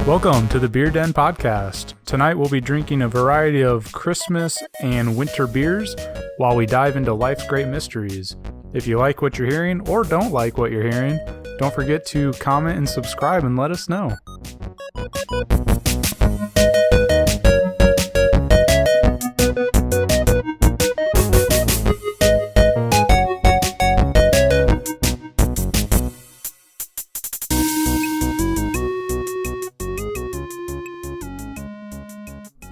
Welcome to the Beer Den Podcast. Tonight we'll be drinking a variety of Christmas and winter beers while we dive into life's great mysteries. If you like what you're hearing or don't like what you're hearing, don't forget to comment and subscribe and let us know.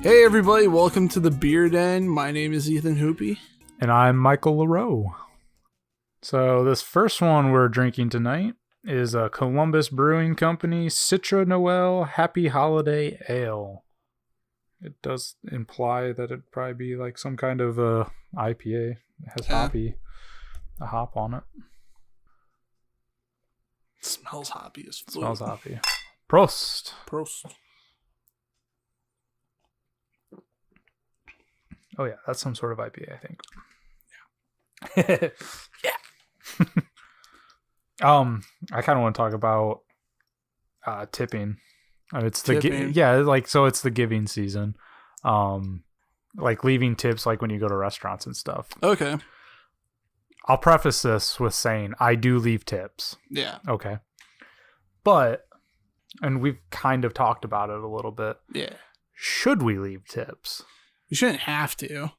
Hey everybody, welcome to the Beer Den. My name is Ethan Hoopy. And I'm Michael LaRoe. So this first one we're drinking tonight is a Columbus Brewing Company Citra Noel Happy Holiday Ale. It does imply that it'd probably be like some kind of IPA. It has a hop on it. Smells hoppy as fuck. Smells hoppy. Prost. Prost. Oh yeah, that's some sort of IPA, I think. Yeah. I kind of want to talk about tipping. It's the it's the giving season. Like leaving tips, like when you go to restaurants and stuff. Okay. I'll preface this with saying I do leave tips. Yeah. Okay. But, and we've kind of talked about it a little bit. Yeah. Should we leave tips? You shouldn't have to.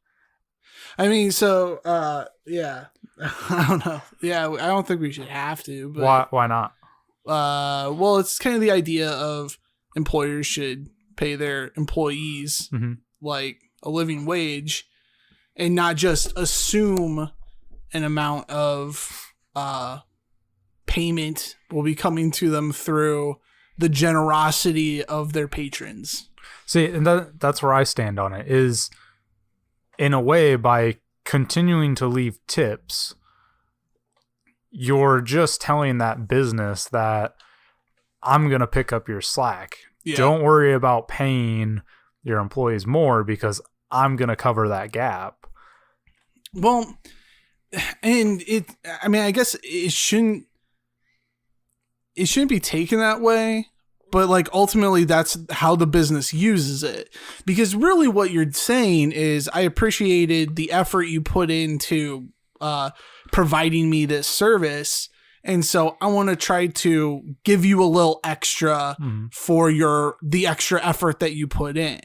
I mean, yeah. I don't know. Yeah, I don't think we should have to. But, Why not? Well, it's kind of the idea of employers should pay their employees like a living wage and not just assume an amount of payment will be coming to them through the generosity of their patrons. See, and that's where I stand on it, is in a way, by continuing to leave tips, you're just telling that business that I'm going to pick up your slack. Yeah. Don't worry about paying your employees more because I'm going to cover that gap. Well, and I guess it shouldn't be taken that way. But like ultimately that's how the business uses it. Because really what you're saying is I appreciated the effort you put into providing me this service. And so I want to try to give you a little extra for the extra effort that you put in.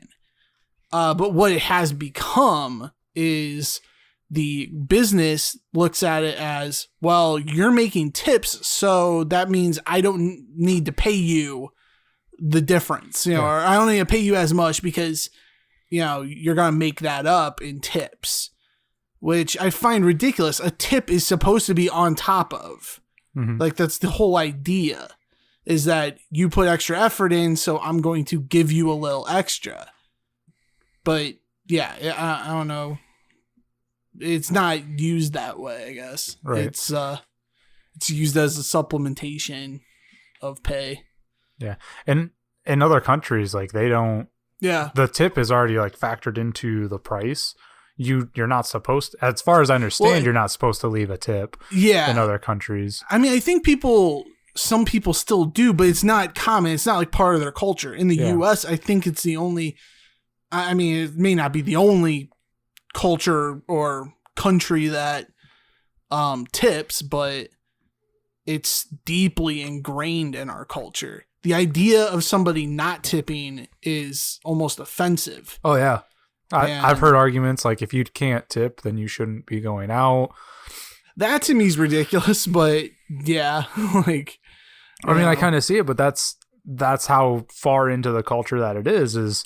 But what it has become is the business looks at it as, well, you're making tips. So that means I don't need to pay you the difference, or I don't need to pay you as much because, you're going to make that up in tips, which I find ridiculous. A tip is supposed to be on top of. Like, that's the whole idea, is that you put extra effort in, so I'm going to give you a little extra. But, yeah, I don't know. It's not used that way, I guess. Right. It's used as a supplementation of pay. Yeah. And in other countries, like they don't, the tip is already like factored into the price. You're not supposed to, as far as I understand, you're not supposed to leave a tip in other countries. I mean, I think some people still do, but it's not common. It's not like part of their culture. In the US, I think it's the only, I mean, it may not be the only culture or country that tips, but it's deeply ingrained in our culture. The idea of somebody not tipping is almost offensive. Oh, yeah. I've heard arguments like if you can't tip, then you shouldn't be going out. That to me is ridiculous, but yeah. Like, I kind of see it, but that's how far into the culture that it is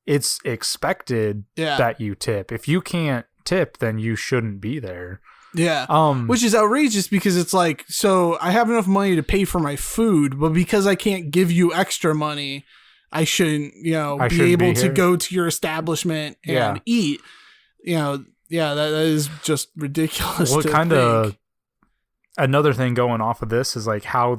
it's expected that you tip. If you can't tip, then you shouldn't be there. Yeah. Which is outrageous because it's like, so I have enough money to pay for my food, but because I can't give you extra money, I shouldn't, be able to go to your establishment and eat. That is just ridiculous. Well, kind of another thing going off of this is like how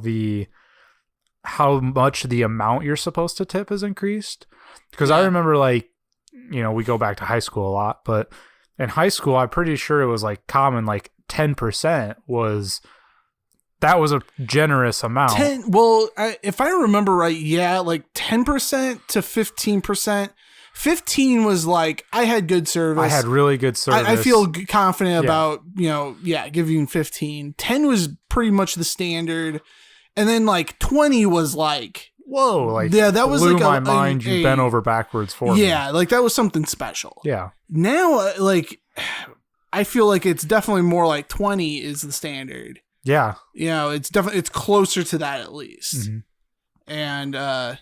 much the amount you're supposed to tip has increased. Because I remember we go back to high school a lot, but in high school, I'm pretty sure it was like common, like 10% was, that was a generous amount. If I remember right, yeah, like 10% to 15%. 15 was like, I had good service. I had really good service. I feel confident about, giving 15. 10 was pretty much the standard. And then like 20 was like, whoa, like, yeah, that was blew like my mind. You bent over backwards for me. Yeah, like that was something special. Yeah. Now, like, I feel like it's definitely more like 20 is the standard. Yeah. It's definitely, it's closer to that at least. Mm-hmm. And,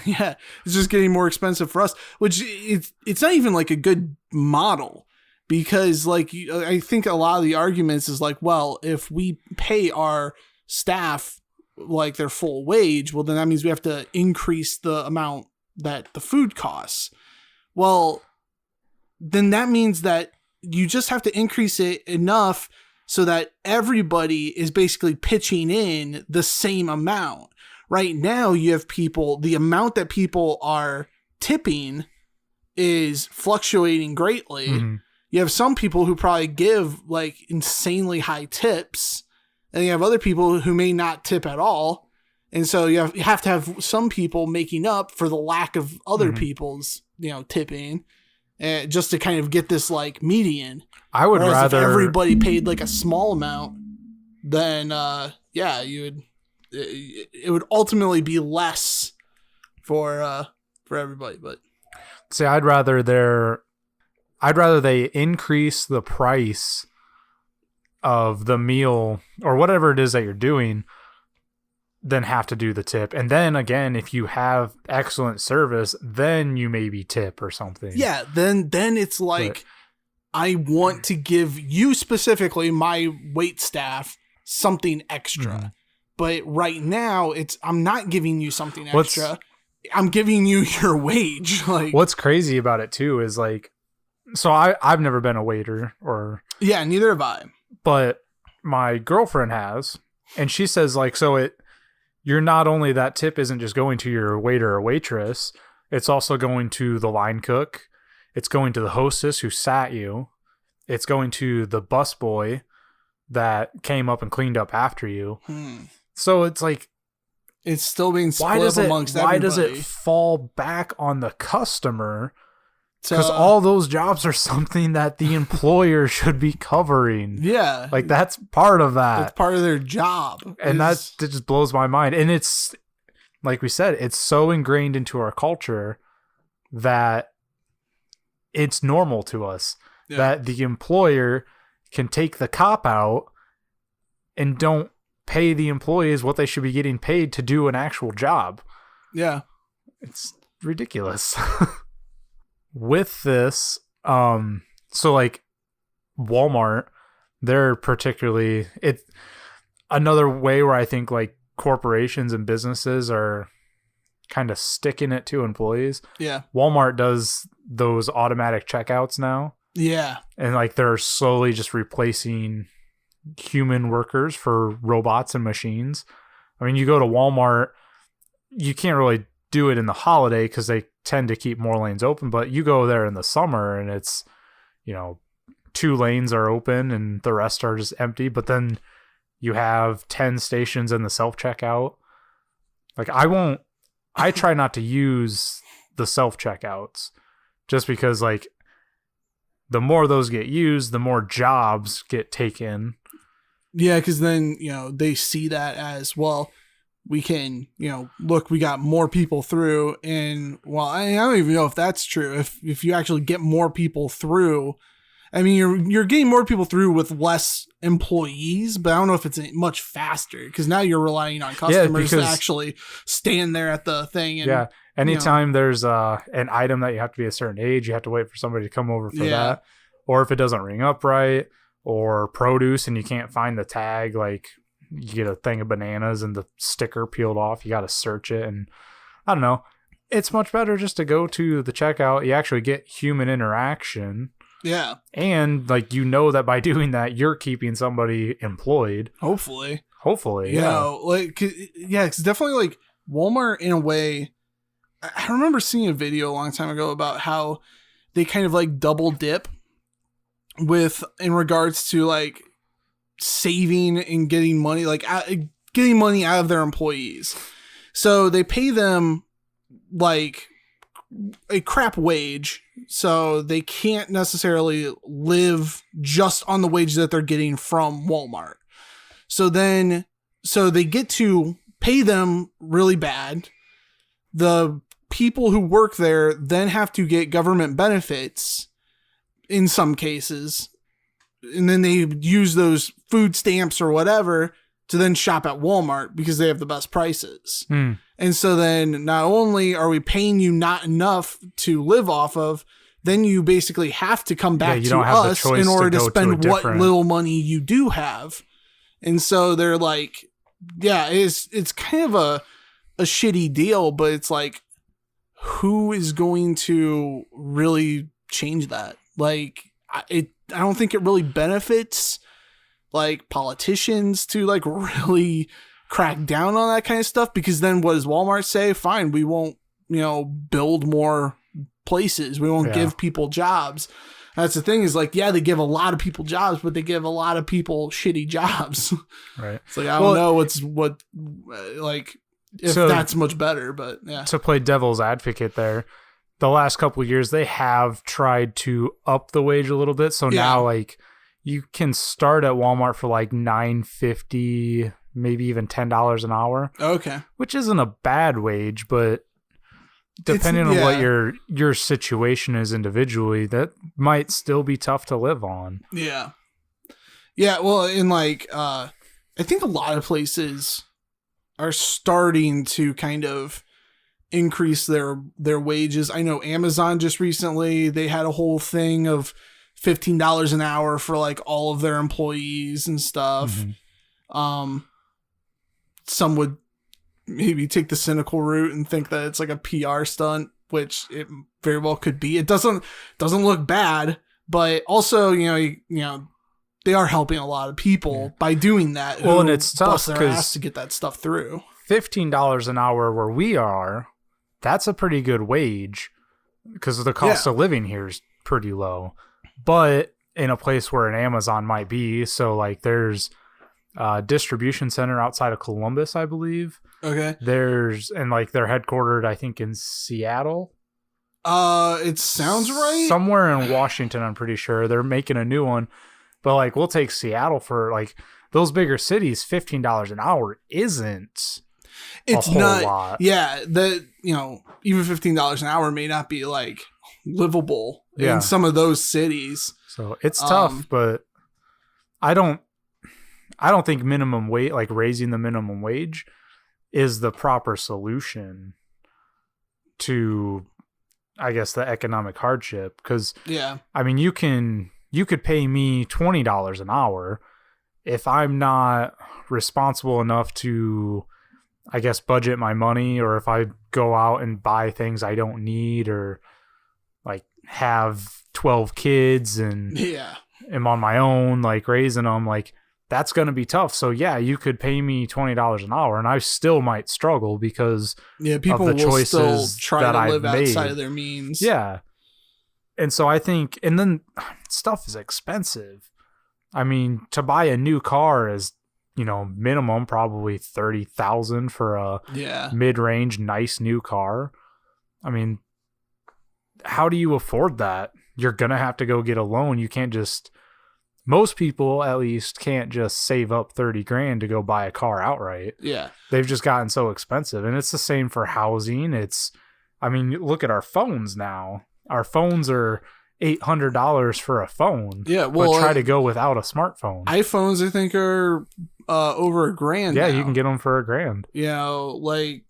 yeah, it's just getting more expensive for us, which it's not even like a good model, because like, I think a lot of the arguments is like, well, if we pay our staff like their full wage, well, then that means we have to increase the amount that the food costs. Well, then that means that you just have to increase it enough so that everybody is basically pitching in the same amount. Right now, you have people, the amount that people are tipping is fluctuating greatly. Mm-hmm. You have some people who probably give like insanely high tips, and you have other people who may not tip at all. And so you have to have some people making up for the lack of other mm-hmm. people's, tipping, just to kind of get this like median. I would Whereas rather if everybody paid like a small amount, then it would ultimately be less for everybody. But see, I'd rather they increase the price of the meal or whatever it is that you're doing than have to do the tip. And then again, if you have excellent service, then you maybe tip or something. Yeah, then it's like, I want to give you specifically, my wait staff, something extra. Mm-hmm. But right now, I'm not giving you something extra. I'm giving you your wage. Like, what's crazy about it too is like, so I've never been a waiter or. Yeah, neither have I. But my girlfriend has, and she says like, you're not only, that tip isn't just going to your waiter or waitress, it's also going to the line cook. It's going to the hostess who sat you. It's going to the busboy that came up and cleaned up after you. So it's like, it's still being split up amongst everybody. Why does it fall back on the customer? Because all those jobs are something that the employer should be covering. Yeah. Like, that's part of that. It's part of their job. And that just blows my mind. And it's, like we said, it's so ingrained into our culture that it's normal to us. Yeah. That the employer can take the cop out and don't pay the employees what they should be getting paid to do an actual job. Yeah. It's ridiculous. With this, so like Walmart, they're particularly, another way where I think like corporations and businesses are kind of sticking it to employees. Yeah. Walmart does those automatic checkouts now. Yeah. And like they're slowly just replacing human workers for robots and machines. I mean, you go to Walmart, you can't really do it in the holiday because they tend to keep more lanes open, but you go there in the summer and it's, 2 lanes are open and the rest are just empty, but then you have 10 stations in the self-checkout. Like, I try not to use the self-checkouts just because like the more those get used, the more jobs get taken. Yeah, because then, they see that as, well, we can, look, we got more people through. And, well, I don't even know if that's true. If you actually get more people through, I mean, you're getting more people through with less employees, but I don't know if it's much faster because now you're relying on customers to actually stand there at the thing. And, anytime there's an item that you have to be a certain age, you have to wait for somebody to come over for that. Or if it doesn't ring up right, or produce and you can't find the tag, like you get a thing of bananas and the sticker peeled off, you got to search it. And I don't know, it's much better just to go to the checkout. You actually get human interaction. Yeah. And like, that by doing that, you're keeping somebody employed. Hopefully. Yeah. It's definitely like Walmart in a way. I remember seeing a video a long time ago about how they kind of like double dip in regards to like saving and getting money, like getting money out of their employees. So they pay them like a crap wage, so they can't necessarily live just on the wage that they're getting from Walmart. So they get to pay them really bad. The people who work there then have to get government benefits in some cases, and then they use those food stamps or whatever to then shop at Walmart because they have the best prices. And so then not only are we paying you not enough to live off of, then you basically have to come back to us in order to spend what little money you do have. And so they're like, yeah, it's kind of a shitty deal, but it's like, who is going to really change that? Like, I don't think it really benefits like politicians to like really crack down on that kind of stuff, because then what does Walmart say? Fine, we won't, build more places. We won't give people jobs. That's the thing is like, yeah, they give a lot of people jobs, but they give a lot of people shitty jobs. Right. It's like, I don't know if that's much better, but yeah. To play devil's advocate there, the last couple of years, they have tried to up the wage a little bit. So now like you can start at Walmart for like $9.50, maybe even $10 an hour. Okay. Which isn't a bad wage, but depending on what your situation is individually, that might still be tough to live on. Yeah. Yeah, well, in like I think a lot of places are starting to kind of increase their wages. I know Amazon just recently, they had a whole thing of $15 an hour for like all of their employees and stuff. Mm-hmm. Some would maybe take the cynical route and think that it's like a PR stunt, which it very well could be. It doesn't look bad, but also, they are helping a lot of people by doing that. Well, and it's tough because to get that stuff through. $15 an hour where we are, that's a pretty good wage because the cost of living here is pretty low. But in a place where an Amazon might be, so like there's a distribution center outside of Columbus, I believe. Okay. They're headquartered, I think, in Seattle. It sounds right. Somewhere in Washington, I'm pretty sure. They're making a new one. But like we'll take Seattle for like those bigger cities, $15 an hour isn't a whole lot. Yeah, even $15 an hour may not be like livable in some of those cities. So it's tough, but I don't think minimum wage, like raising the minimum wage, is the proper solution to, I guess, the economic hardship. Because I mean, you could pay me $20 an hour if I'm not responsible enough to, I guess, budget my money, or if I go out and buy things I don't need, or like have 12 kids and am on my own, like raising them, like that's going to be tough. So yeah, you could pay me $20 an hour and I still might struggle because people of the choices still try that to live I've made outside of their means. Yeah. And so I think, and then stuff is expensive. I mean, to buy a new car is, minimum probably $30,000 for a mid-range, nice new car. I mean, how do you afford that? You're going to have to go get a loan. You can't most people at least can't just save up $30,000 to go buy a car outright. Yeah. They've just gotten so expensive. And it's the same for housing. Look at our phones now. Our phones are $800 for a phone. Yeah, well, but try to go without a smartphone. iPhones, I think, are over $1,000. Yeah, now. You can get them for $1,000. Like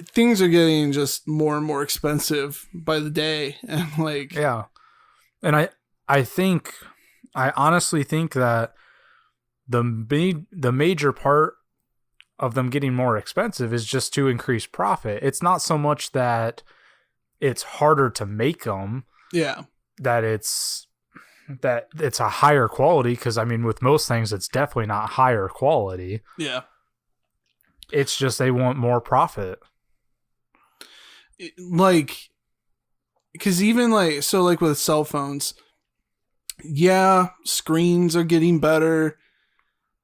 things are getting just more and more expensive by the day, and like and I honestly think that the major part of them getting more expensive is just to increase profit. It's not so much that it's harder to make them. Yeah. That it's a higher quality, because I mean, with most things, it's definitely not higher quality. Yeah. It's just they want more profit. Like, because even like, so like with cell phones, yeah, screens are getting better,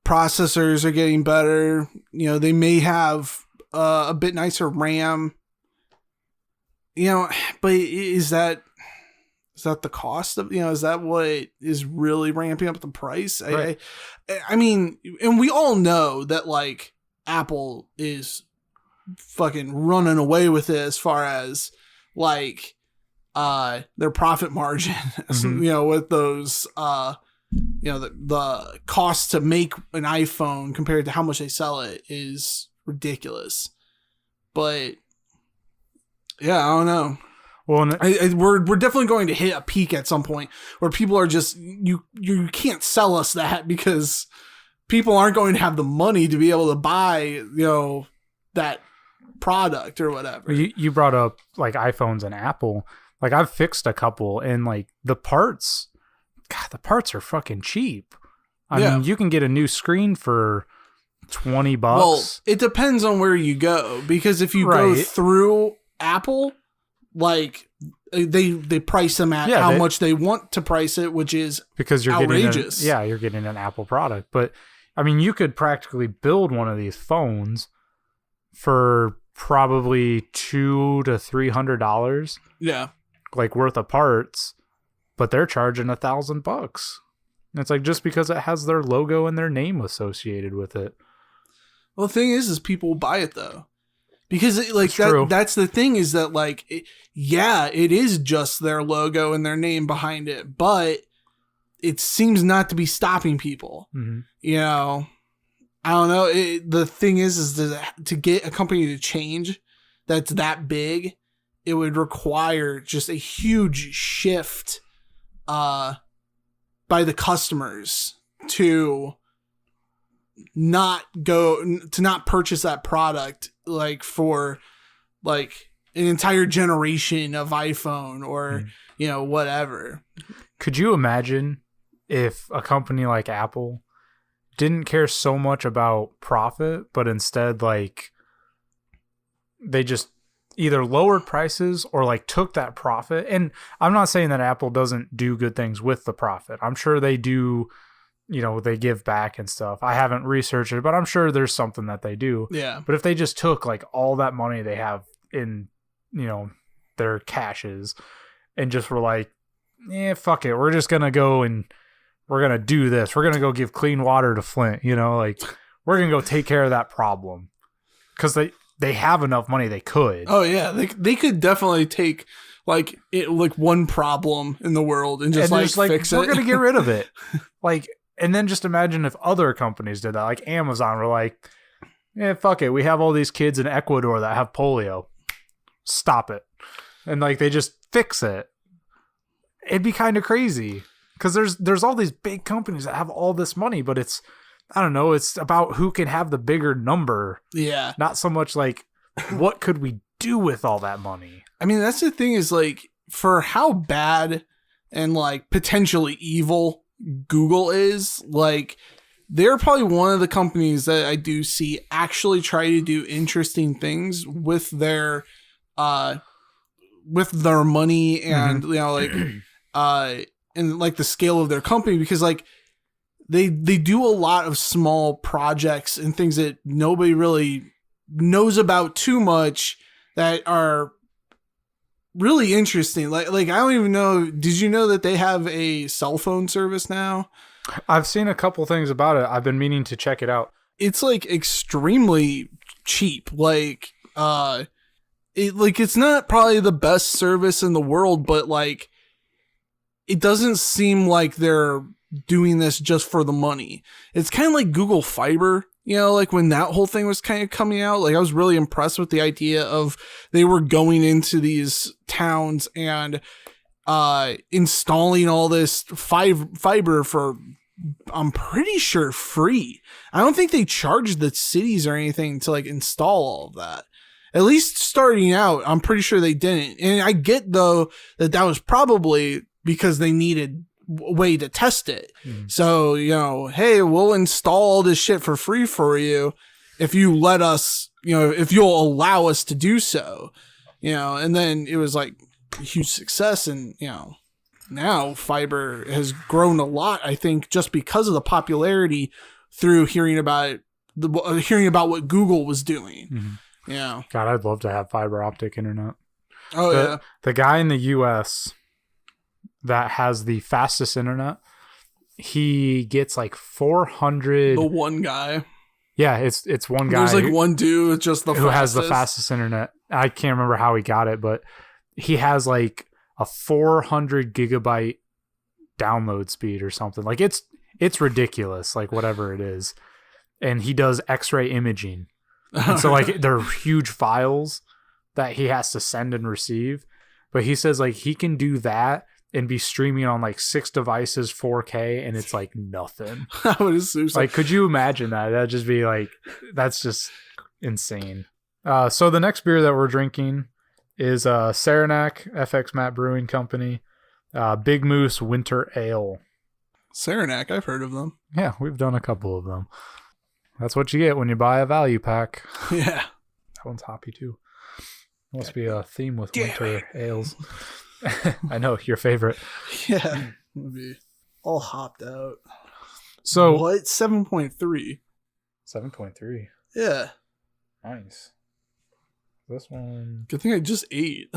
processors are getting better. You know, they may have a bit nicer RAM. You know, but is that the cost of, you know, is that what is really ramping up the price? Right. I mean, and we all know that like Apple is fucking running away with it as far as like their profit margin, Mhm. you know, with those you know, the cost to make an iPhone compared to how much they sell it is ridiculous. But yeah, I don't know. Well, and We're definitely going to hit a peak at some point where people are just, you can't sell us that because people aren't going to have the money to be able to buy, you know, that product or whatever. you brought up like iPhones and Apple. Like I've fixed a couple, and like the parts are fucking cheap. I mean, you can get a new screen for $20. Well, it depends on where you go, because if you go through Apple, like they price them at how much they want to price it, which is because you're outrageous. You're getting an Apple product. But I mean, you could practically build one of these phones for probably $200 to $300. Yeah, like worth of parts, but they're charging $1,000. It's like just because it has their logo and their name associated with it. Well, the thing is people buy it though. Because that's the thing, is that like, it is just their logo and their name behind it, but it seems not to be stopping people. Mm-hmm. You know, I don't know. The thing is to get a company to change that's that big, it would require just a huge shift by the customers to not purchase that product like for like an entire generation of iPhone or you know, whatever. Could you imagine if a company like Apple didn't care so much about profit, but instead like they just either lowered prices or like took that profit? And I'm not saying that Apple doesn't do good things with the profit. I'm sure they do. You know, they give back and stuff. I haven't researched it, but I'm sure there's something that they do. Yeah. But if they just took like all that money they have in, you know, their caches and just were like, fuck it. We're just going to go and we're going to do this. We're going to go give clean water to Flint, you know, like we're going to go take care of that problem. Because they have enough money they could. Oh, yeah. They could definitely take like one problem in the world and just fix it. We're going to get rid of it. Like, and then just imagine if other companies did that, like Amazon were like, fuck it. We have all these kids in Ecuador that have polio. Stop it. And like, they just fix it. It'd be kind of crazy because there's all these big companies that have all this money, but it's, I don't know. It's about who can have the bigger number. Yeah. Not so much like, what could we do with all that money? I mean, that's the thing, is like, for how bad and like potentially evil Google is, like, they're probably one of the companies that I do see actually try to do interesting things with their money and you know, like and like the scale of their company, because like they do a lot of small projects and things that nobody really knows about too much that are really interesting. Like I don't even know. Did you know that they have a cell phone service now? I've seen a couple things about it. I've been meaning to check it out. It's like extremely cheap. Like it's not probably the best service in the world, but like it doesn't seem like they're doing this just for the money. It's kind of like Google Fiber. You know, like when that whole thing was kind of coming out, like I was really impressed with the idea of they were going into these towns and installing all this fiber for, I'm pretty sure, free. I don't think they charged the cities or anything to like install all of that. At least starting out, I'm pretty sure they didn't. And I get though that was probably because they needed way to test it. So, you know, hey, we'll install all this shit for free for you if you let us, you know, if you'll allow us to do so, you know. And then it was like, a huge success, and now fiber has grown a lot. I think just because of the popularity through hearing about what Google was doing. Mm-hmm. Yeah. God, I'd love to have fiber optic internet. Oh, the guy in the U.S. that has the fastest internet, he gets like 400. The one guy. Yeah, it's one guy. There's like one dude with just who has the fastest internet. I can't remember how he got it, but he has like a 400 gigabyte download speed or something. Like it's ridiculous, like whatever it is. And he does X-ray imaging. And so like they're huge files that he has to send and receive. But he says like he can do that and be streaming on like 6 devices 4K, and it's like nothing. I would assume so. Like, could you imagine that? That'd just be like, that's just insane. So the next beer that we're drinking is Saranac FX Matt Brewing Company, Big Moose Winter Ale. Saranac, I've heard of them. Yeah, we've done a couple of them. That's what you get when you buy a value pack. Yeah. That one's hoppy too. Must be a theme with winter ales. I know, your favorite. Yeah. It'll be all hopped out. So what? 7.3. 7.3. Yeah. Nice. This one. Good thing I just ate.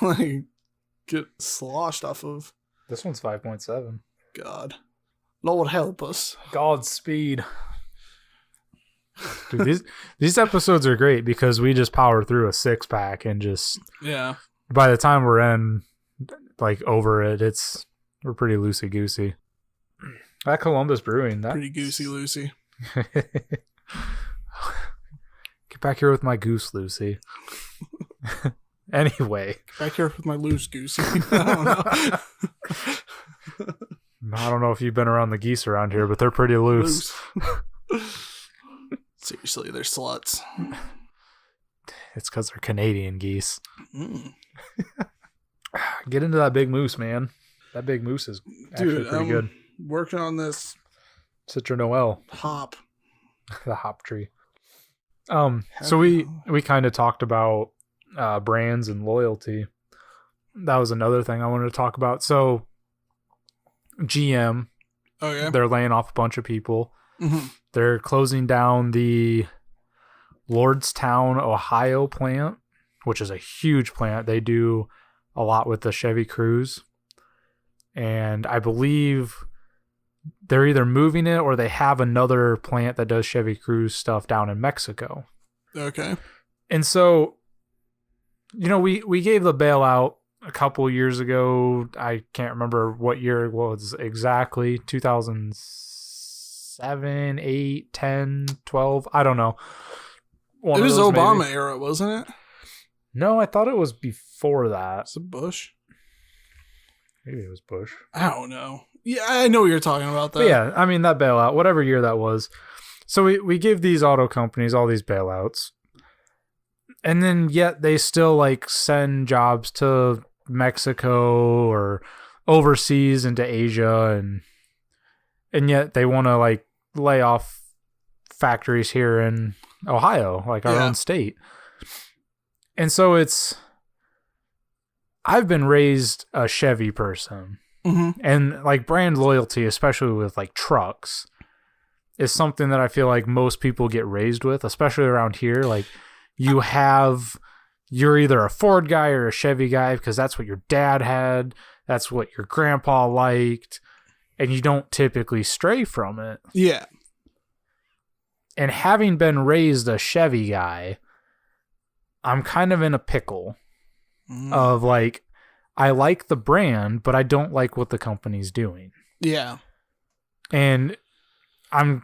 like get sloshed off of. This one's 5.7. God. Lord help us. Godspeed. Dude, these episodes are great because we just power through a 6-pack and just by the time we're in like over it, we're pretty loosey goosey. That Columbus Brewing, that pretty goosey loosey. Get back here with my goose, Lucy. Anyway, back here with my loose goosey. I don't know. I don't know if you've been around the geese around here, but they're pretty loose. Seriously, they're sluts. It's because they're Canadian geese. Mm. Get into that Big Moose, man. That Big Moose is actually pretty good. Working on this Citra Noel hop. The hop tree. So we kind of talked about brands and loyalty. That was another thing I wanted to talk about. So GM, they're laying off a bunch of people. Mm-hmm. They're closing down the Lordstown, Ohio plant, which is a huge plant. They do a lot with the Chevy Cruze. And I believe they're either moving it or they have another plant that does Chevy Cruze stuff down in Mexico. Okay. And so, we gave the bailout a couple years ago. I can't remember what year it was exactly. 2007, 8, 10, 12. I don't know. It was Obama era, wasn't it? No, I thought it was before that. Was it Bush? Maybe it was Bush. I don't know. Yeah, I know what you're talking about, though. But yeah, I mean, that bailout, whatever year that was. So we give these auto companies all these bailouts. And then yet they still like send jobs to Mexico or overseas into Asia, and yet they want to like lay off factories here in Ohio, like our own state. And so I've been raised a Chevy person. Mm-hmm. And like brand loyalty, especially with like trucks, is something that I feel like most people get raised with, especially around here. Like you're either a Ford guy or a Chevy guy because that's what your dad had. That's what your grandpa liked. And you don't typically stray from it. Yeah. And having been raised a Chevy guy, I'm kind of in a pickle of like, I like the brand, but I don't like what the company's doing. Yeah. And I'm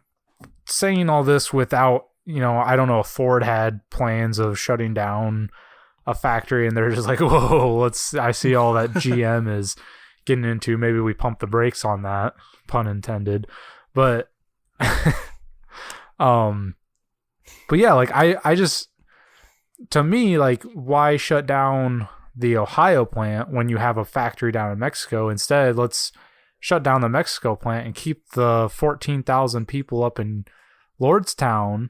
saying all this without, I don't know if Ford had plans of shutting down a factory and they're just like, whoa, I see all that GM is getting into. Maybe we pump the brakes on that, pun intended. But, but yeah, like I just, to me, like, why shut down the Ohio plant when you have a factory down in Mexico? Instead, let's shut down the Mexico plant and keep the 14,000 people up in Lordstown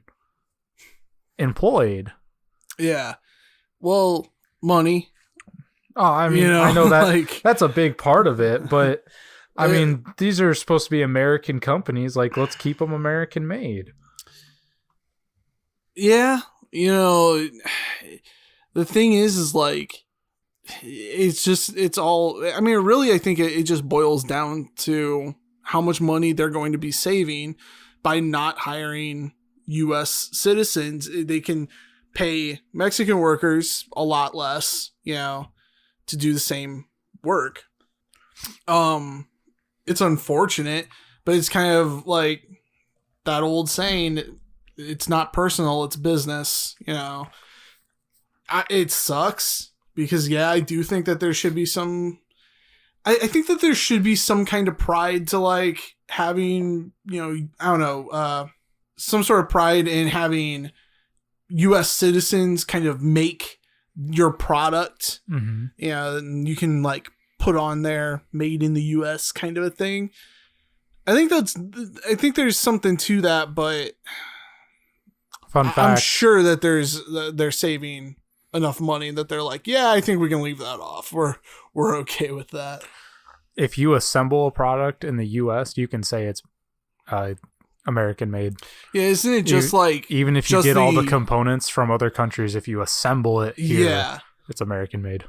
employed. Yeah. Well, money. Oh, I mean, You know, I know that like, that's a big part of it, but I mean, these are supposed to be American companies. Like, let's keep them American made. yeah, you know, the thing is like, it's all, I mean, really, I think it just boils down to how much money they're going to be saving by not hiring U.S. citizens. They can pay Mexican workers a lot less, you know, to do the same work. It's unfortunate, but it's kind of like that old saying, it's not personal, it's business, you know. It sucks because, yeah, I do think that there should be some, I think that there should be some kind of pride to like having, you know, I don't know, some sort of pride in having U.S. citizens kind of make your product. Mm-hmm. You know, and you can like put on there "Made in the U.S." kind of a thing. I think there's something to that, but Fun fact. I'm sure that they're saving enough money that they're like, yeah, I think we can leave that off. We're okay with that. If you assemble a product in the U.S., you can say it's American made. Yeah, isn't it just like, even if you get all the components from other countries, if you assemble it here, yeah, it's American made.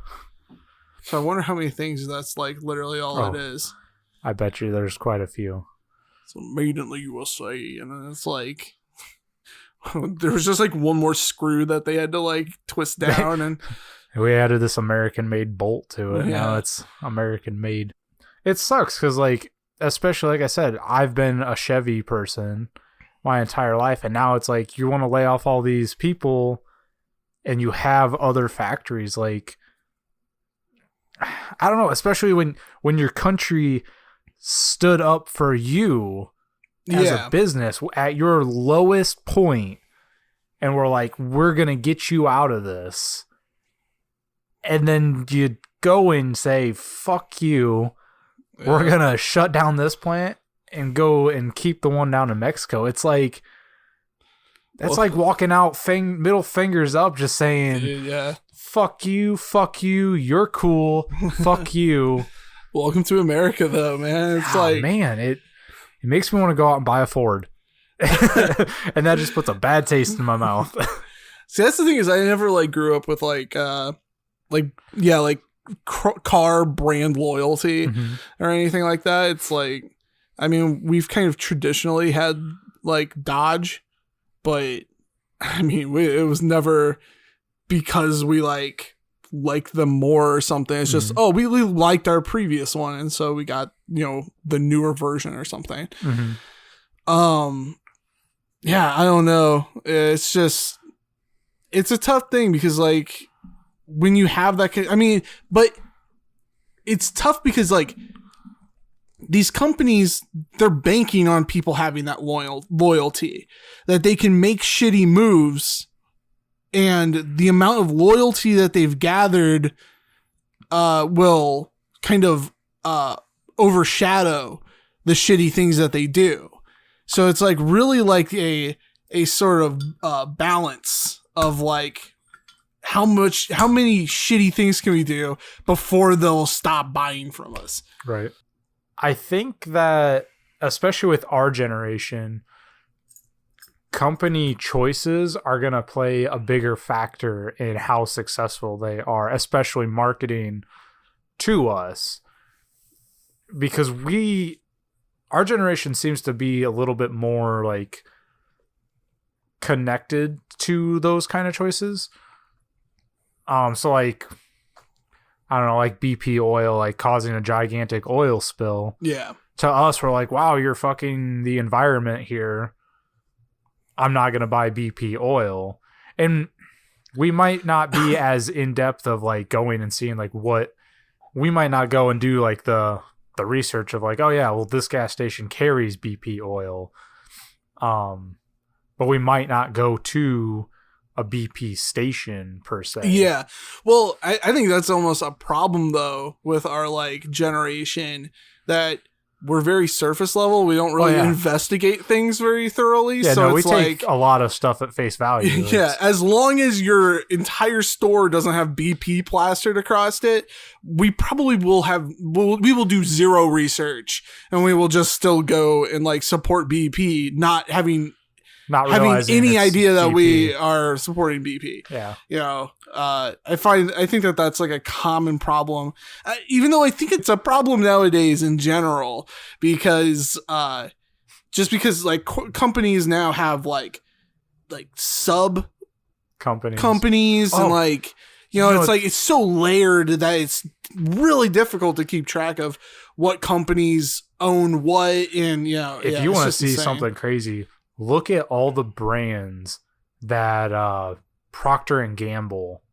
So I wonder how many things that's like literally all it is. I bet you there's quite a few. So made in the USA, and then it's like there was just like one more screw that they had to like twist down, and we added this American made bolt to it. Yeah. Now it's American made. It sucks because, like, especially like I said, I've been a Chevy person my entire life, and now it's like you want to lay off all these people, and you have other factories. Like, I don't know, especially when your country stood up for you as a business at your lowest point, and we're like, we're gonna get you out of this, and then you go and say, fuck you, we're gonna shut down this plant and go and keep the one down in Mexico. It's like, that's like walking out middle fingers up, just saying, fuck you, you're cool, fuck you. Welcome to America, though, man. It's like, man, it makes me want to go out and buy a Ford. And that just puts a bad taste in my mouth. See, that's the thing, is I never like grew up with like car brand loyalty or anything like that. It's like, I mean, we've kind of traditionally had like Dodge, but I mean, it was never because we like them more or something. It's just, we liked our previous one, and so we got, you know, the newer version or something. Yeah, I don't know. It's just, it's a tough thing because like when you have that, I mean, but it's tough because like these companies, they're banking on people having that loyalty, that they can make shitty moves, and the amount of loyalty that they've gathered will kind of overshadow the shitty things that they do. So it's like really like a sort of balance of like how many shitty things can we do before they'll stop buying from us. Right. I think that especially with our generation, company choices are going to play a bigger factor in how successful they are, especially marketing to us, because our generation seems to be a little bit more like connected to those kind of choices. So like, I don't know, like BP oil, like causing a gigantic oil spill. Yeah. To us, we're like, wow, you're fucking the environment here. I'm not going to buy BP oil. And we might not be as in depth of like going and seeing like what, we might not go and do like the research of like, oh yeah, well this gas station carries BP oil. But we might not go to a BP station per se. Yeah. Well, I think that's almost a problem though with our like generation, that we're very surface level. We don't really investigate things very thoroughly. Yeah, so no, we it's take a lot of stuff at face value. Yeah, as long as your entire store doesn't have BP plastered across it, we probably will have. We will do zero research, and we will just still go and like support BP, not having any idea that BP. We are supporting BP. Yeah, you know, I think that's like a common problem, even though I think it's a problem nowadays in general, because just because like companies now have like sub companies and like, you know, it's like it's so layered that it's really difficult to keep track of what companies own what. And you know, if you want to see something crazy, look at all the brands that Procter and Gamble,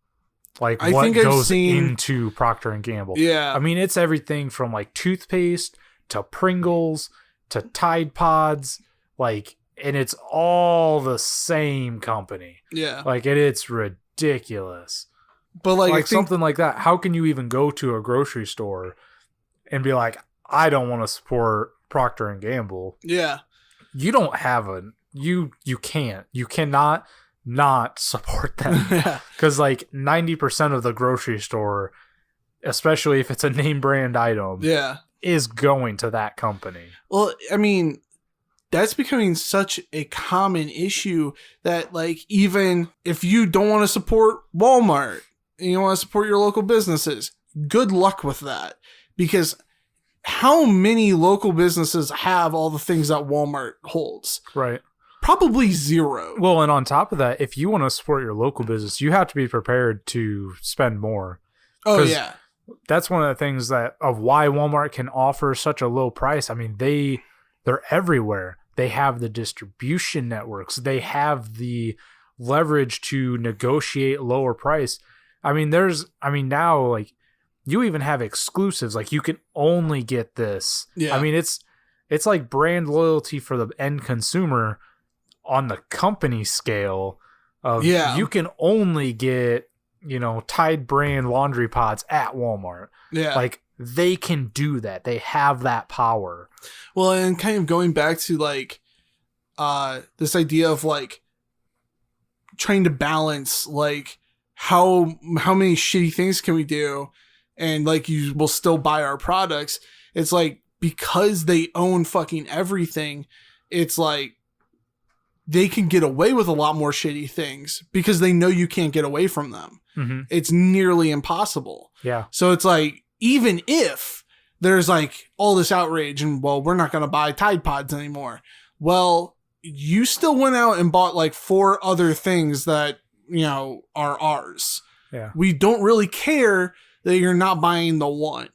like what goes into Procter and Gamble. Yeah, I mean, it's everything from like toothpaste to Pringles to Tide Pods, like, and it's all the same company. Yeah, like it's ridiculous. But like something like that, how can you even go to a grocery store and be like, I don't want to support Procter and Gamble? Yeah. You don't have you cannot not support them. Because like 90% of the grocery store, especially if it's a name brand item, is going to that company. Well, I mean, that's becoming such a common issue that like, even if you don't want to support Walmart and you want to support your local businesses, good luck with that. Because how many local businesses have all the things that Walmart holds? Right. Probably zero. Well, and on top of that, if you want to support your local business, you have to be prepared to spend more. Oh, yeah. That's one of the things of why Walmart can offer such a low price. I mean, they're everywhere. They have the distribution networks. They have the leverage to negotiate lower price. I mean, now, like, you even have exclusives. Like, you can only get this. Yeah. I mean, it's like brand loyalty for the end consumer on the company scale of you can only get, you know, Tide brand laundry pods at Walmart. Yeah. Like, they can do that. They have that power. Well, and kind of going back to like this idea of like trying to balance like how many shitty things can we do and like you will still buy our products. It's like, because they own fucking everything, it's like they can get away with a lot more shitty things because they know you can't get away from them. Mm-hmm. It's nearly impossible. Yeah. So it's like, even if there's like all this outrage and, well, we're not going to buy Tide Pods anymore. Well, you still went out and bought like 4 other things that, you know, are ours. Yeah. We don't really care that you're not buying the one,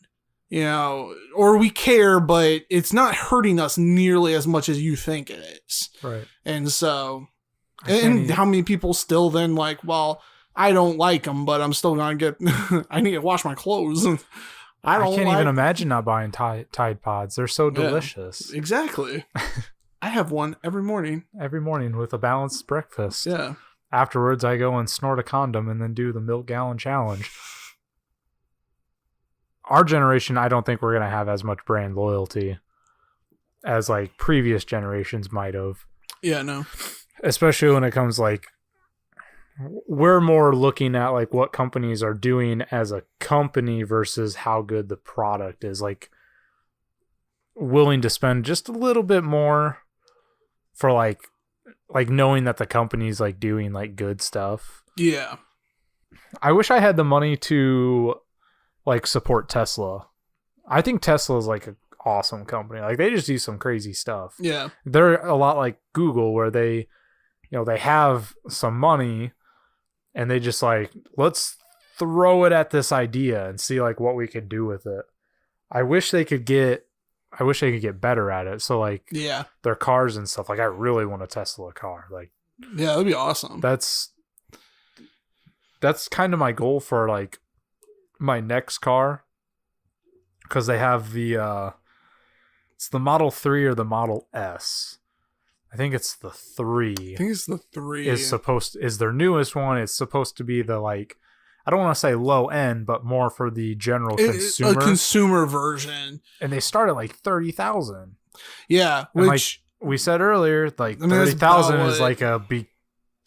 you know, or we care, but it's not hurting us nearly as much as you think it is. Right. And so, and how many people still then like, well, I don't like them, but I'm still going to get, I need to wash my clothes. I can't even imagine not buying Tide Pods. They're so delicious. Yeah, exactly. I have one every morning. Every morning with a balanced breakfast. Yeah. Afterwards, I go and snort a condom and then do the milk gallon challenge. Our generation, I don't think we're going to have as much brand loyalty as like previous generations might have. Yeah, no. Especially when it comes like, we're more looking at like what companies are doing as a company versus how good the product is. Like, willing to spend just a little bit more for like knowing that the company's like doing like good stuff. Yeah. I wish I had the money to like support Tesla. I think Tesla is like an awesome company. Like, they just do some crazy stuff. Yeah. They're a lot like Google, where they, you know, they have some money and they just like, let's throw it at this idea and see like what we could do with it. I wish they could get better at it. So like, yeah, their cars and stuff. Like, I really want a Tesla car. Like, yeah, that'd be awesome. That's kind of my goal for like my next car, because they have the it's the Model 3 or the Model S. I think it's the 3. I think it's the 3. Is their newest one. It's supposed to be the like I don't want to say low end, but more for the general consumer. A consumer version. And they start at like 30,000. Yeah, and which like we said earlier, like 30,000 is like a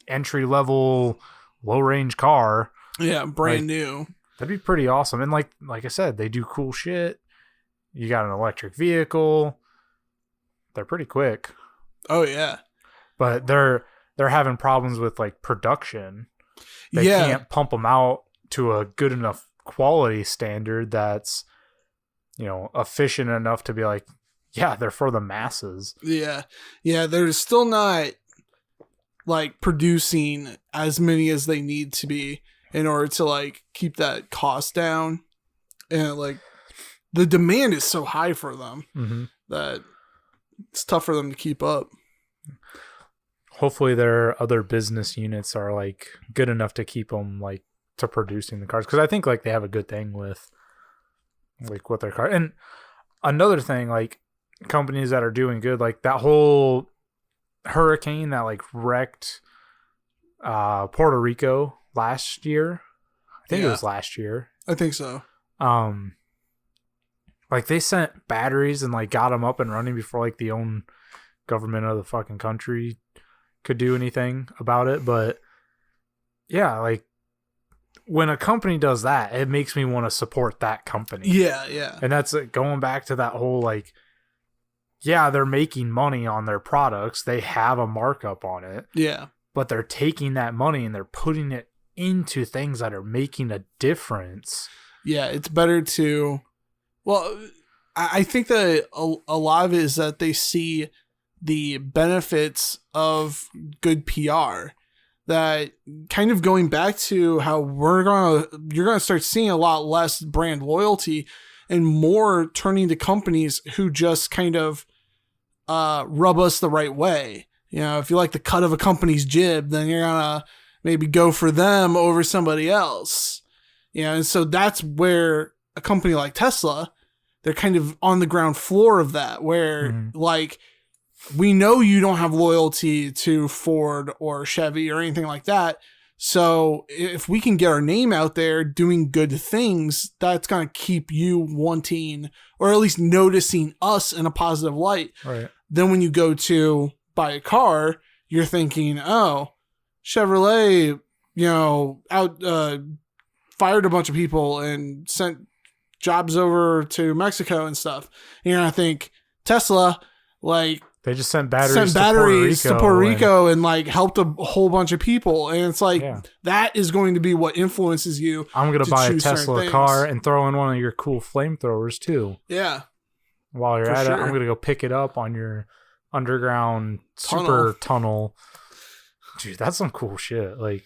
entry level low range car. Yeah, brand new. That'd be pretty awesome. And like I said, they do cool shit. You got an electric vehicle. They're pretty quick. Oh yeah. But they're having problems with like production. They can't pump them out to a good enough quality standard that's, efficient enough to be like, yeah, they're for the masses. Yeah. Yeah, they're still not like producing as many as they need to be in order to like keep that cost down. And like the demand is so high for them that it's tough for them to keep up. Hopefully their other business units are like good enough to keep them like to producing the cars. Cause I think like they have a good thing with like what their car. And another thing, like companies that are doing good, like that whole hurricane that like wrecked Puerto Rico last year. I think it was last year. I think so. Like they sent batteries and like got them up and running before like the own government of the fucking country could do anything about it. But yeah, like when a company does that, it makes me want to support that company. Yeah, yeah. And that's going back to that whole like, yeah, they're making money on their products. They have a markup on it. Yeah. But they're taking that money and they're putting it into things that are making a difference. Yeah, it's better to... Well, I think that a lot of it is that they see the benefits of good PR. That kind of going back to how you're gonna start seeing a lot less brand loyalty and more turning to companies who just kind of rub us the right way. If you like the cut of a company's jib, then you're gonna maybe go for them over somebody else. And so that's where a company like Tesla, they're kind of on the ground floor of that, where like, we know you don't have loyalty to Ford or Chevy or anything like that. So if we can get our name out there doing good things, that's going to keep you wanting, or at least noticing us in a positive light. Right. Then when you go to buy a car, you're thinking, oh, Chevrolet, fired a bunch of people and sent jobs over to Mexico and stuff. And you're going to think Tesla, like, they just sent batteries to Puerto Rico and like helped a whole bunch of people. And it's like, that is going to be what influences you. I'm going to buy a Tesla car and throw in one of your cool flamethrowers too. Yeah. While you're at it, I'm going to go pick it up on your underground super tunnel. Dude, that's some cool shit. Like,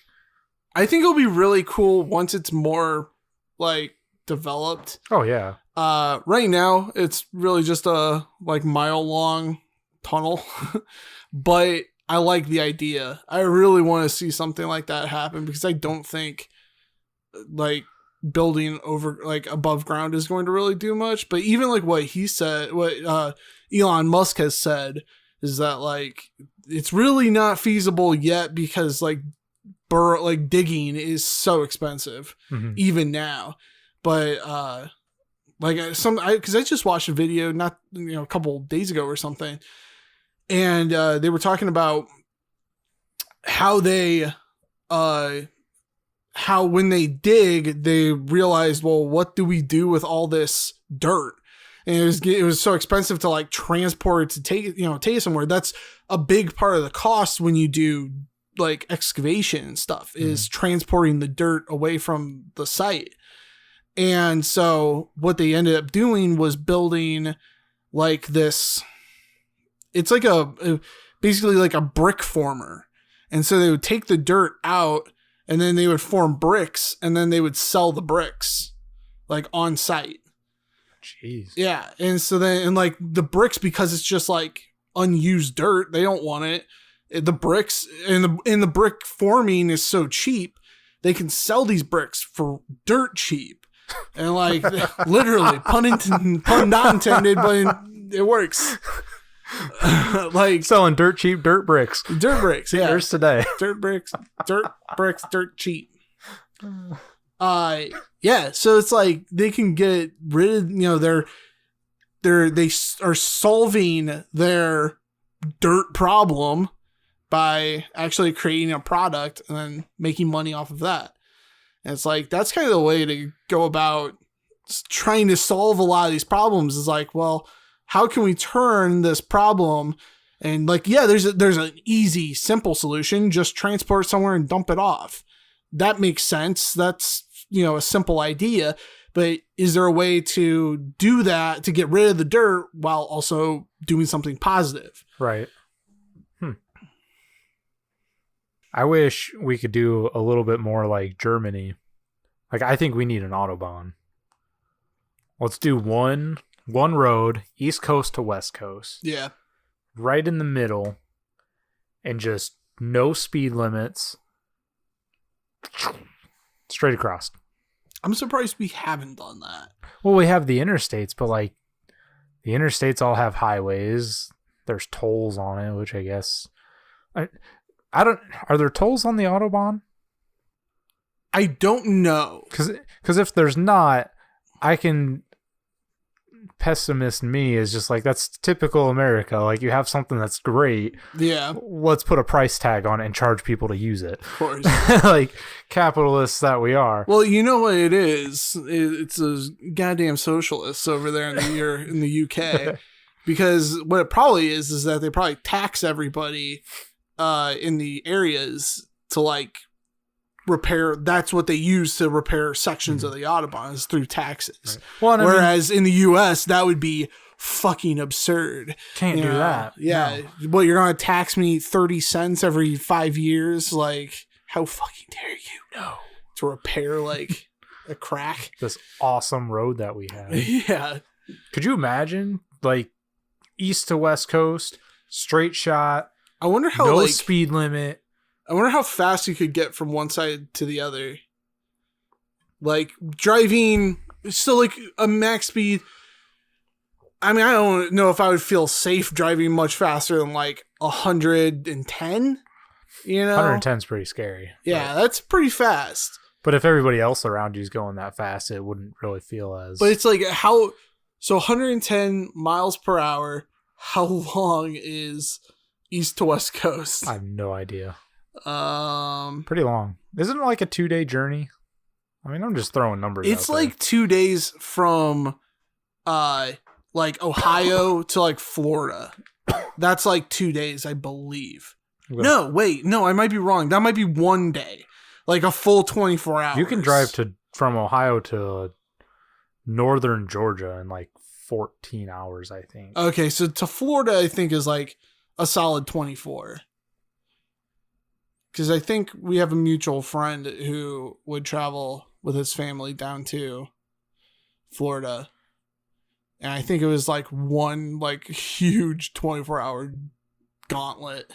I think it'll be really cool once it's more like developed. Oh yeah. Right now it's really just a like mile long tunnel, but I like the idea. I really want to see something like that happen because I don't think like building over like above ground is going to really do much. But even like what he said, what Elon Musk has said is that like it's really not feasible yet because like digging is so expensive even now. But because I just watched a video not a couple days ago or something. And they were talking about how when they dig, they realized, well, what do we do with all this dirt? And it was so expensive to like transport to take it somewhere. That's a big part of the cost when you do like excavation and stuff is transporting the dirt away from the site. And so what they ended up doing was building like this. It's like basically like a brick former. And so they would take the dirt out and then they would form bricks and then they would sell the bricks like on site. Jeez. Yeah. And so then, and like the bricks, because it's just like unused dirt, they don't want it. The bricks and the brick forming is so cheap. They can sell these bricks for dirt cheap. And like literally pun not intended, but it works. Like selling dirt cheap dirt bricks. Yeah. Here's today. Dirt bricks, dirt cheap. Yeah, so it's like they can get rid of, they are solving their dirt problem by actually creating a product and then making money off of that. And it's like, that's kind of the way to go about trying to solve a lot of these problems, is like, well, how can we turn this problem? And like, yeah, there's an easy, simple solution. Just transport somewhere and dump it off. That makes sense. That's, a simple idea. But is there a way to do that, to get rid of the dirt while also doing something positive? Right. I wish we could do a little bit more like Germany. Like, I think we need an Autobahn. Let's do one road, East Coast to West Coast. Yeah. Right in the middle, and just no speed limits. Straight across. I'm surprised we haven't done that. Well, we have the interstates, but like the interstates all have highways. There's tolls on it, which I guess I don't. Are there tolls on the Autobahn? I don't know. Because if there's not, I can. Pessimist me is just like, that's typical America. Like, you have something that's great. Yeah. Let's put a price tag on it and charge people to use it. Of course. Like capitalists that we are. Well, you know what it is? It's those goddamn socialists over there in the UK. Because what it probably is that they probably tax everybody in the areas to like repair. That's what they use to repair sections of the Autobahn, is through taxes. Right. Well, whereas in the US, that would be fucking absurd. Can't do that. Yeah. No. Well, you're going to tax me 30 cents every 5 years? Like, how fucking dare you? No. To repair like a crack. This awesome road that we have. Yeah. Could you imagine like east to west coast, straight shot? I wonder how no speed limit. I wonder how fast you could get from one side to the other. Like driving, still like a max speed. I mean, I don't know if I would feel safe driving much faster than like 110. 110 is pretty scary. Yeah, that's pretty fast. But if everybody else around you is going that fast, it wouldn't really feel as. But it's like so 110 miles per hour. How long is east to west coast? I have no idea. Pretty long. Isn't it like a 2-day journey? I mean, I'm just throwing numbers. It's like 2 days from like Ohio to like Florida. That's like 2 days, I believe. Okay. No, wait, no, I might be wrong. That might be 1 day, like a full 24 hours. You can drive from Ohio to northern Georgia in like 14 hours, I think. Okay, so to Florida, I think is like a solid 24. Because I think we have a mutual friend who would travel with his family down to Florida. And I think it was like one like huge 24-hour gauntlet.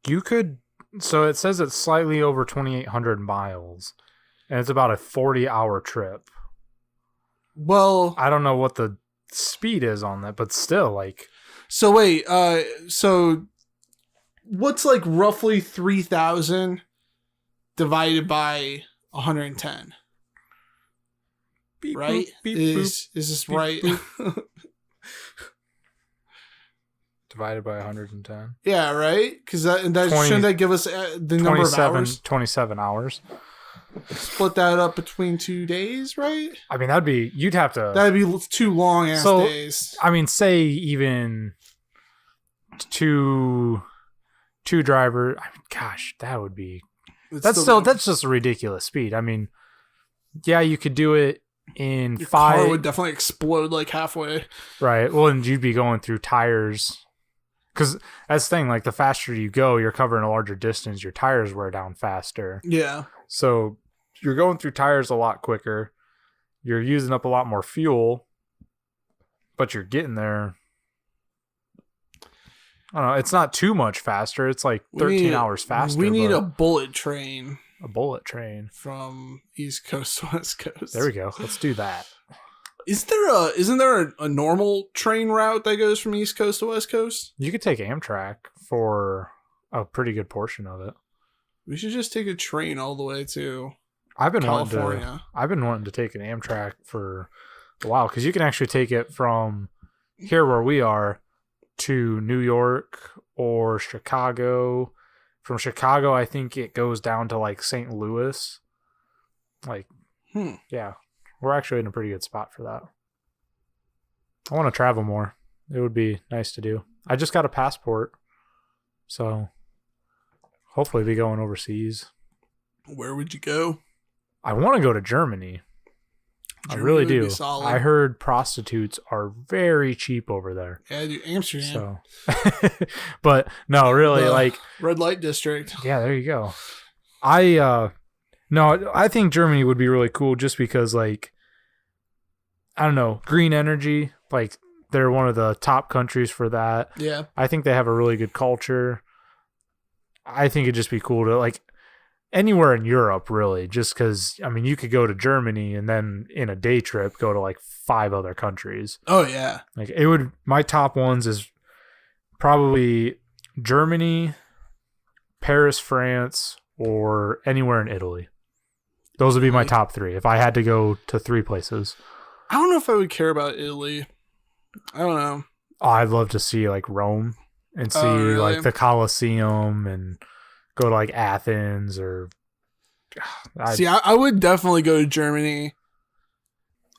You could, so it says it's slightly over 2,800 miles. And it's about a 40-hour trip. Well, I don't know what the speed is on that, but still like. So wait, so what's like roughly 3,000 divided by 110? Beep, right? Boop, beep, is boop, this beep, right? Divided by 110. Yeah, right? Because that 20, shouldn't that give us the number of hours? 27 hours. Split that up between 2 days, right? I mean, you'd have to. That'd be 2 long ass days. I mean, say even two driver. I mean, gosh, that would be. That's just a ridiculous speed. I mean, yeah, you could do it in Your 5. car would definitely explode like halfway. Right. Well, and you'd be going through tires. Because that's the thing, like the faster you go, you're covering a larger distance. Your tires wear down faster. Yeah. So you're going through tires a lot quicker. You're using up a lot more fuel, but you're getting there. I don't know. It's not too much faster. It's like 13 hours faster. We need a bullet train. A bullet train From East Coast to West Coast. There we go. Let's do that. Isn't there a normal train route that goes from East Coast to West Coast? You could take Amtrak for a pretty good portion of it. We should just take a train all the way to I've been California. wanting to take an Amtrak for a while because you can actually take it from here where we are to New York or Chicago. From Chicago, I think it goes down to like St. Louis. Like, yeah, we're actually in a pretty good spot for that. I want to travel more. It would be nice to do. I just got a passport, so hopefully be going overseas. Where would you go? I want to go to Germany. I really do. I heard prostitutes are very cheap over there. Yeah, dude, Amsterdam. So, but no, really, like red light district. Yeah, there you go. I think Germany would be really cool just because, like, I don't know, green energy. Like, they're one of the top countries for that. Yeah, I think they have a really good culture. I think it'd just be cool to, like, anywhere in Europe, really, just because, I mean, you could go to Germany and then in a day trip go to like 5 other countries. Oh, yeah. Like, it would, my top ones is probably Germany, Paris, France, or anywhere in Italy. Those would be my top 3 if I had to go to 3 places. I don't know if I would care about Italy. I don't know. Oh, I'd love to see like Rome and see really? like the Colosseum and go to like Athens or. I would definitely go to Germany.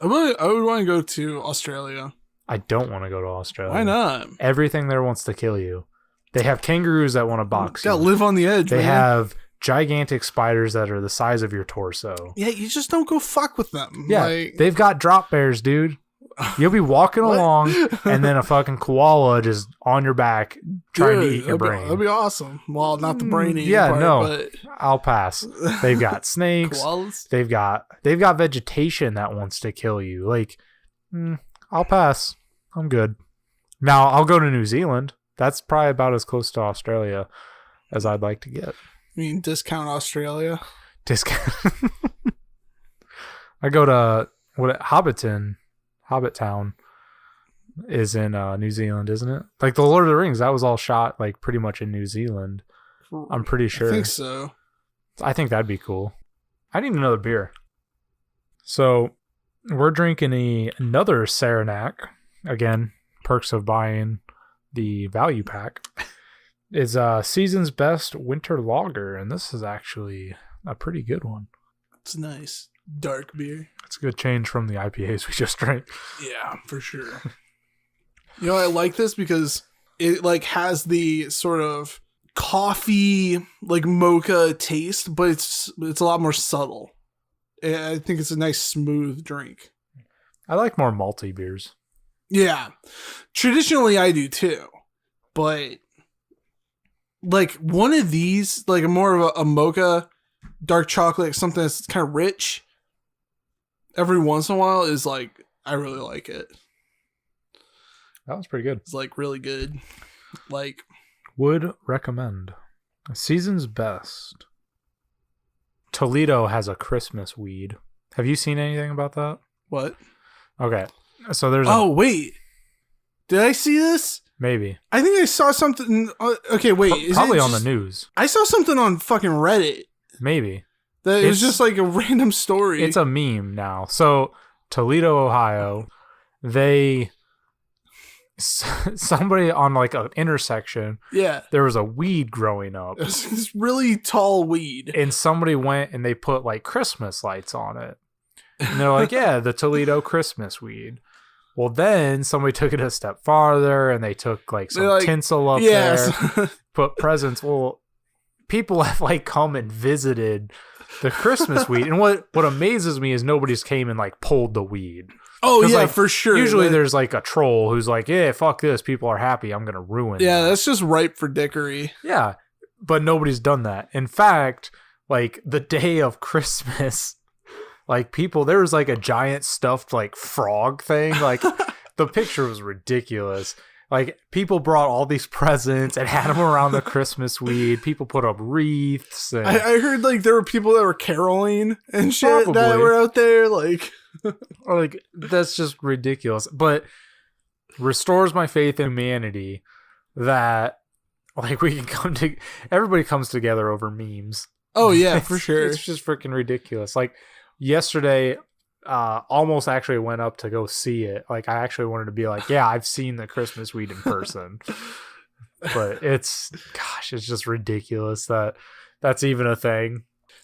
I would want to go to Australia. I don't want to go to Australia. Why not? Everything there wants to kill you. They have kangaroos that want to box you. That live on the edge. They man. have gigantic spiders that are the size of your torso. Yeah, you just don't go fuck with them. Yeah, like... they've got drop bears, dude. You'll be walking along, and then a fucking koala just on your back trying to eat your brain. That'd be awesome. Well, not the brain eating yeah, part, no, but... I'll pass. They've got snakes. Koalas? They've got vegetation that wants to kill you. Like, I'll pass. I'm good. Now I'll go to New Zealand. That's probably about as close to Australia as I'd like to get. I mean, discount Australia. Discount. I go to Hobbit Town is in New Zealand, isn't it? Like the Lord of the Rings, that was all shot like pretty much in New Zealand. I'm pretty sure. I think so. I think that'd be cool. I need another beer. So we're drinking another Saranac. Again, perks of buying the value pack. Is Season's Best Winter Lager, and this is actually a pretty good one. It's nice. Dark beer. It's a good change from the IPAs we just drank. Yeah, for sure. You know, I like this because it like has the sort of coffee like mocha taste, but it's a lot more subtle. I think it's a nice smooth drink. I like more malty beers. Yeah. Traditionally I do too. But like one of these, like more of a mocha, dark chocolate, something that's kind of rich, every once in a while is like, I really like it. That was pretty good. It's like really good. Like, would recommend. Season's Best. Toledo has a Christmas weed. Have you seen anything about that? What? Okay. So there's wait. Did I see this? Maybe. I think I saw something. Okay, wait. Probably on the news. I saw something on fucking Reddit. Maybe. That it was just like a random story. It's a meme now. So Toledo, Ohio, somebody on like an intersection. Yeah. There was a weed growing up. It's this really tall weed. And somebody went and they put like Christmas lights on it. And they're like, yeah, the Toledo Christmas weed. Well, then somebody took it a step farther and they took like some tinsel up there, put presents. Well, people have like come and visited the Christmas weed. And what amazes me is nobody's came and like pulled the weed. Oh, yeah, like, for sure. Usually there's like a troll who's like, yeah, fuck this. People are happy. I'm going to ruin Yeah, that. That's just ripe for dickery. Yeah, but nobody's done that. In fact, like the day of Christmas, like there was like a giant stuffed like frog thing. Like the picture was ridiculous. Like people brought all these presents and had them around the Christmas weed. People put up wreaths. And I heard like there were people that were caroling and shit that were out there. Like, like that's just ridiculous. But restores my faith in humanity that Like we can come to everybody comes together over memes. Oh yeah, for sure. It's just freaking ridiculous. Like yesterday, almost actually went up to go see it. Like I actually wanted to be like, yeah, I've seen the Christmas weed in person. But it's just ridiculous that that's even a thing.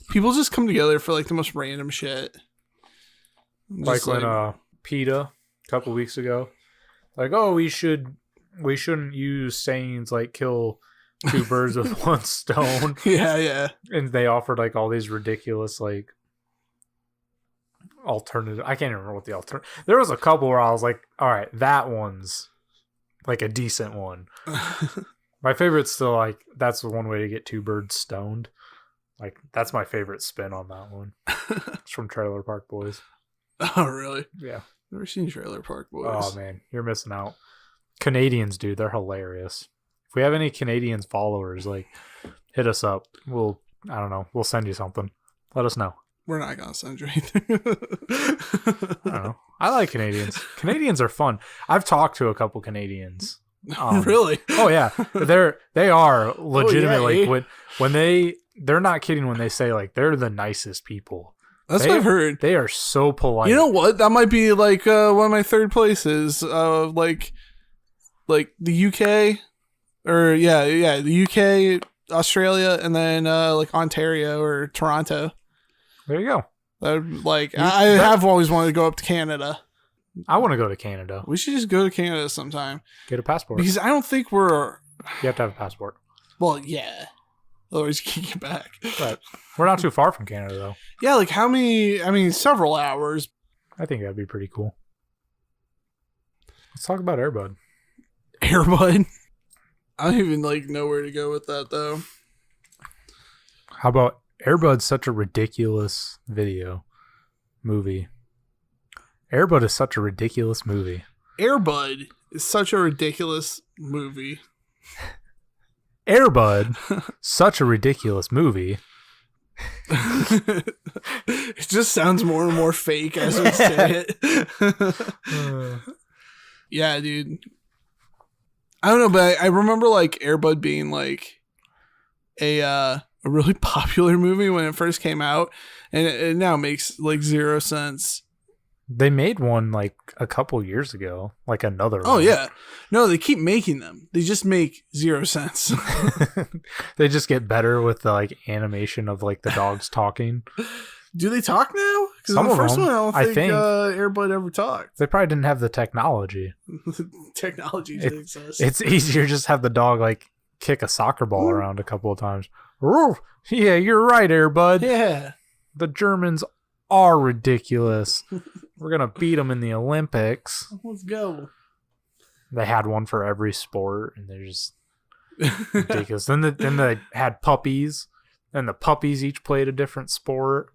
People just come together for like the most random shit. Like when PETA a couple weeks ago, like, oh, we shouldn't use sayings like kill two birds with one stone. Yeah. And they offered like all these ridiculous like alternative. I can't even remember what the alternative. There was a couple where I was like, all right, that one's like a decent one. My favorite's still like that's the one way to get two birds stoned. Like that's my favorite spin on that one. It's from Trailer Park Boys. Oh really? Yeah. Never seen Trailer Park Boys. Oh man, you're missing out. Canadians, dude, they're hilarious. If we have any Canadians followers, like hit us up. We'll send you something. Let us know. We're not gonna send you anything. I don't know. I like Canadians. Canadians are fun. I've talked to a couple Canadians. Really? Oh yeah, they are legitimately Oh, yeah, when they're not kidding when they say like they're the nicest people. That's what I've heard. They are so polite. You know what? That might be like one of my third places. Like the UK, or the UK, Australia, and then like Ontario or Toronto. There you go. I have always wanted to go up to Canada. I want to go to Canada. We should just go to Canada sometime. Get a passport. Because I don't think we're... You have to have a passport. Well, yeah. Otherwise you can't get back. But we're not too far from Canada, though. Yeah, like how many... I mean, several hours. I think that'd be pretty cool. Let's talk about Air Bud. Air Bud? I don't even know where to go with that, though. How about Air Bud's such a ridiculous movie. Air Bud is such a ridiculous movie. Air Bud is such a ridiculous movie. Air Bud, such a ridiculous movie. It just sounds more and more fake as we say it. Yeah, dude. I don't know, but I remember Air Bud being a really popular movie when it first came out, and it now makes zero sense. They made one a couple years ago, another one. Oh yeah. No, they keep making them. They just make zero sense. They just get better with the animation of the dogs talking. Do they talk now? Because Some the of first them, one, I don't think Air Bud ever talked. They probably didn't have the technology. Technology didn't exist. It's easier just have the dog kick a soccer ball around a couple of times. Yeah, you're right, Air Bud. Yeah. The Germans are ridiculous. We're gonna beat them in the Olympics. Let's go. They had one for every sport, and they're just ridiculous. Then they had puppies, and the puppies each played a different sport,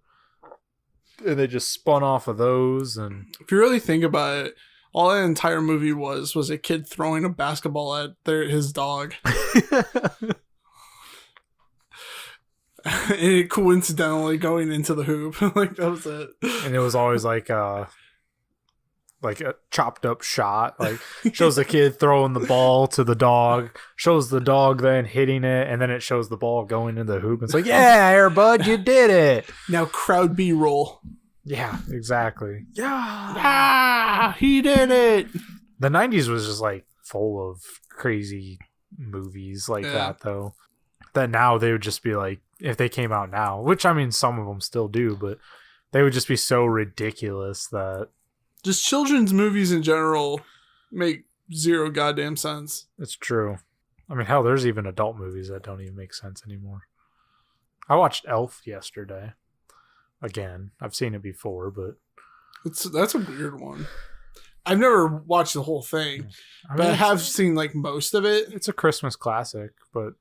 and they just spun off of those. And if you really think about it, all that entire movie was a kid throwing a basketball at his dog. And it coincidentally going into the hoop. That was it. And it was always a chopped up shot. Shows the kid throwing the ball to the dog, shows the dog then hitting it, and then it shows the ball going into the hoop. It's yeah, Air Bud, you did it. Now crowd B-roll. Yeah, exactly. Yeah, he did it. The 90s was just full of crazy movies that, though. That now they would just be if they came out now, which I mean, some of them still do, but they would just be so ridiculous that just children's movies in general make zero goddamn sense. It's true. I mean, hell, there's even adult movies that don't even make sense anymore. I watched Elf yesterday. Again, I've seen it before, but that's a weird one. I've never watched the whole thing, but I have seen most of it. It's a Christmas classic, but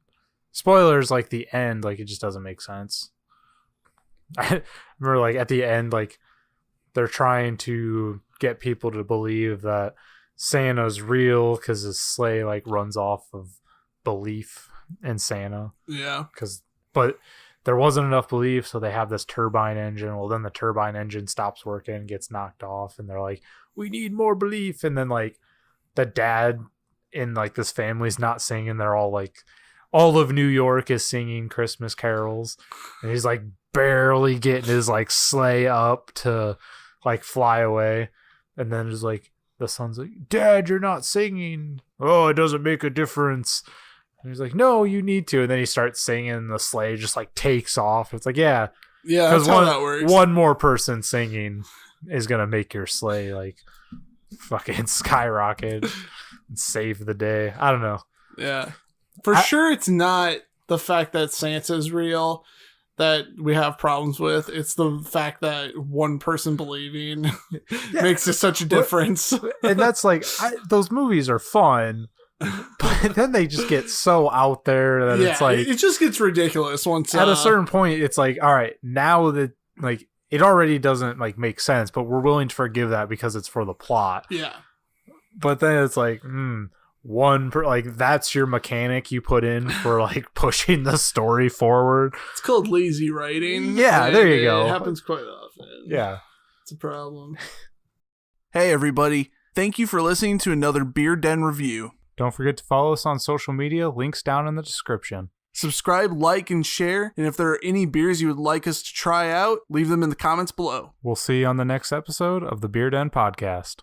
spoilers, the end, it just doesn't make sense. I remember, at the end, they're trying to get people to believe that Santa's real because his sleigh, runs off of belief in Santa. Yeah. But there wasn't enough belief, so they have this turbine engine. Well, then the turbine engine stops working, gets knocked off, and they're we need more belief. And then, the dad in, this family's not singing. They're all, all of New York is singing Christmas carols, and he's like barely getting his like sleigh up to like fly away, and then just like the son's like, "Dad, you're not singing." "Oh, it doesn't make a difference." And he's like, "No, you need to." And then he starts singing, and the sleigh just like takes off. It's like, yeah, that's how that works. One more person singing is gonna make your sleigh like fucking skyrocket and save the day. I don't know. Yeah. For sure, it's not the fact that Santa's real that we have problems with. It's the fact that one person believing makes it such a difference. And that's like, those movies are fun, but then they just get so out there that it's like... It just gets ridiculous once... At a certain point, it's like, all right, now that, like, it already doesn't, like, make sense, but we're willing to forgive that because it's for the plot. Yeah. But then it's like, that's your mechanic you put in for like pushing the story forward. It's called lazy writing. Yeah, there you go. It happens quite often. Yeah. It's a problem. Hey everybody, thank you for listening to another Beer Den review. Don't forget to follow us on social media, links down in the description. Subscribe, like, and share, and if there are any beers you would like us to try out, leave them in the comments below. We'll see you on the next episode of the Beer Den Podcast.